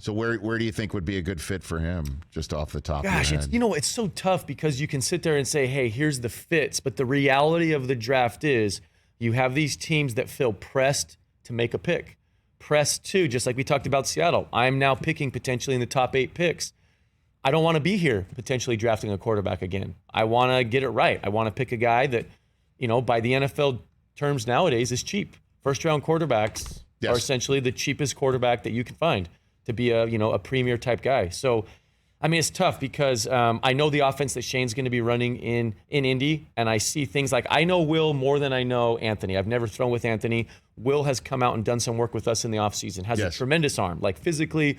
So where do you think would be a good fit for him, just off the top of your head? It's so tough because you can sit there and say, hey, here's the fits. But the reality of the draft is you have these teams that feel pressed to make a pick. Pressed too, just like we talked about Seattle. I'm now picking potentially in the top 8 picks. I don't want to be here potentially drafting a quarterback again. I want to get it right. I want to pick a guy that, by the NFL terms nowadays is cheap. First round quarterbacks are essentially the cheapest quarterback that you can find to be a premier type guy. So, it's tough because I know the offense that Shane's going to be running in Indy, and I see things like I know Will more than I know Anthony. I've never thrown with Anthony. Will has come out and done some work with us in the offseason, has a tremendous arm, like physically,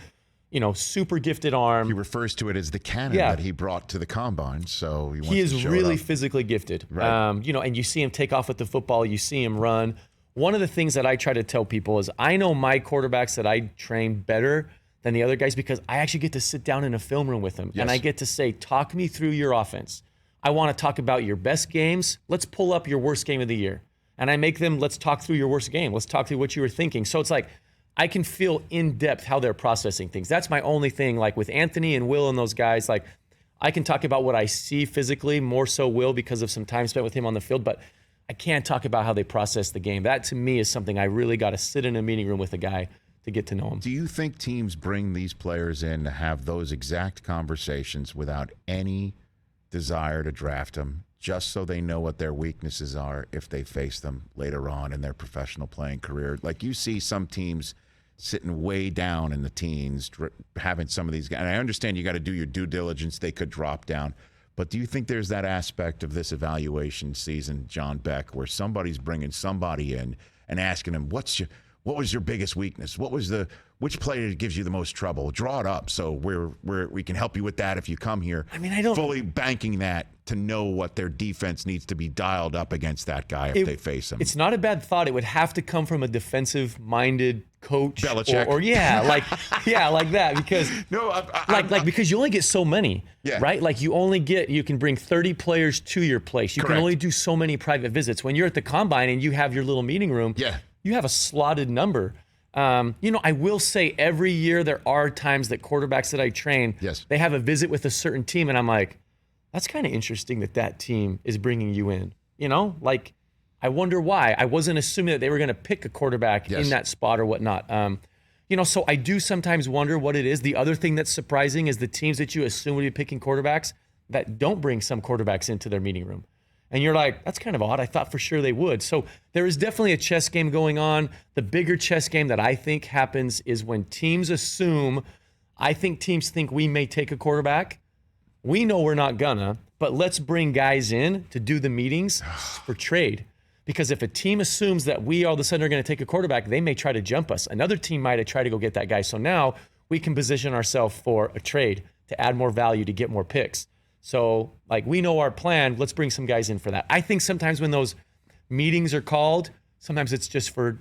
super gifted arm. He refers to it as the cannon that he brought to the combine. So he is really physically gifted. Right. And you see him take off with the football. You see him run. One of the things that I try to tell people is I know my quarterbacks that I train better than the other guys because I actually get to sit down in a film room with them. Yes. And I get to say, talk me through your offense. I want to talk about your best games. Let's pull up your worst game of the year. And I make them, let's talk through your worst game. Let's talk through what you were thinking. So it's like, I can feel in depth how they're processing things. That's my only thing. Like with Anthony and Will and those guys, like I can talk about what I see physically, more so Will because of some time spent with him on the field, but I can't talk about how they process the game. That to me is something I really got to sit in a meeting room with a guy to get to know him. Do you think teams bring these players in to have those exact conversations without any desire to draft them, just so they know what their weaknesses are if they face them later on in their professional playing career? Like you see some teams sitting way down in the teens, having some of these guys. And I understand you got to do your due diligence. They could drop down. But do you think there's that aspect of this evaluation season, John Beck, where somebody's bringing somebody in and asking them, what was your biggest weakness? Which player gives you the most trouble? Draw it up so we can help you with that if you come here. I don't fully banking that to know what their defense needs to be dialed up against that guy if they face him. It's not a bad thought. It would have to come from a defensive-minded coach, Belichick, like that. Because because you only get so many, right? Like you can bring 30 players to your place. You can only do so many private visits. When you're at the combine and you have your little meeting room, you have a slotted number. I will say every year there are times that quarterbacks that I train, they have a visit with a certain team, and I'm like, that's kind of interesting that team is bringing you in. I wonder why. I wasn't assuming that they were going to pick a quarterback in that spot or whatnot. So I do sometimes wonder what it is. The other thing that's surprising is the teams that you assume would be picking quarterbacks that don't bring some quarterbacks into their meeting room. And you're like, that's kind of odd. I thought for sure they would. So there is definitely a chess game going on. The bigger chess game that I think happens is when teams think we may take a quarterback. We know we're not gonna, but let's bring guys in to do the meetings for trade. Because if a team assumes that we all of a sudden are going to take a quarterback, they may try to jump us. Another team might have tried to go get that guy. So now we can position ourselves for a trade to add more value to get more picks. So, we know our plan. Let's bring some guys in for that. I think sometimes when those meetings are called, sometimes it's just for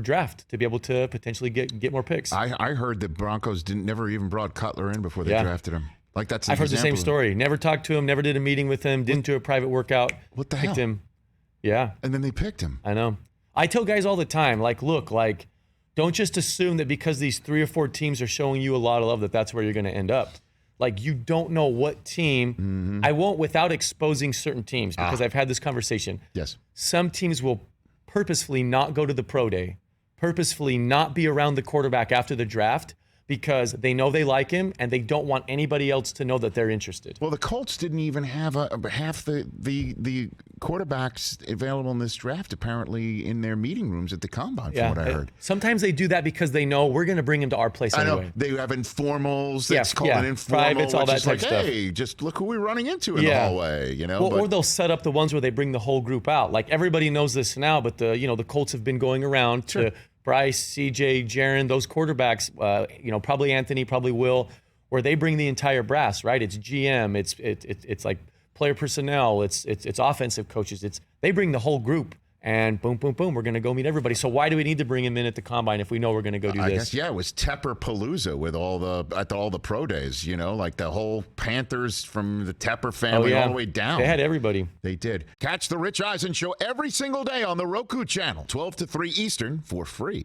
draft to be able to potentially get more picks. I heard that Broncos never even brought Cutler in before they drafted him. I've heard the same story. Never talked to him, never did a meeting with him, didn't do a private workout. What the hell? Picked him. Yeah. And then they picked him. I know. I tell guys all the time, look, don't just assume that because these 3 or 4 teams are showing you a lot of love that's where you're going to end up. You don't know what team. Mm-hmm. I won't without exposing certain teams because I've had this conversation. Yes. Some teams will purposefully not go to the pro day, purposefully not be around the quarterback after the draft because they know they like him and they don't want anybody else to know that they're interested. Well, the Colts didn't even have half the quarterbacks available in this draft apparently in their meeting rooms at the combine, from what I heard. Sometimes they do that because they know we're going to bring him to our place anyway. I know. They have informals. That's called an informal. Privates, all that type of stuff. Hey, just look who we're running into in the hallway, or they'll set up the ones where they bring the whole group out. Everybody knows this now, but the Colts have been going around to Bryce, CJ, Jaron, those quarterbacks, probably Anthony, probably Will, where they bring the entire brass, right? It's GM, it's like player personnel, it's offensive coaches, they bring the whole group, and boom, boom, boom, we're going to go meet everybody. So why do we need to bring him in at the combine if we know we're going to go do this? Guess, it was Tepper-palooza with all the pro days, the whole Panthers from the Tepper family all the way down. They had everybody. They did. Catch the Rich Eisen Show every single day on the Roku channel, 12 to 3 Eastern for free.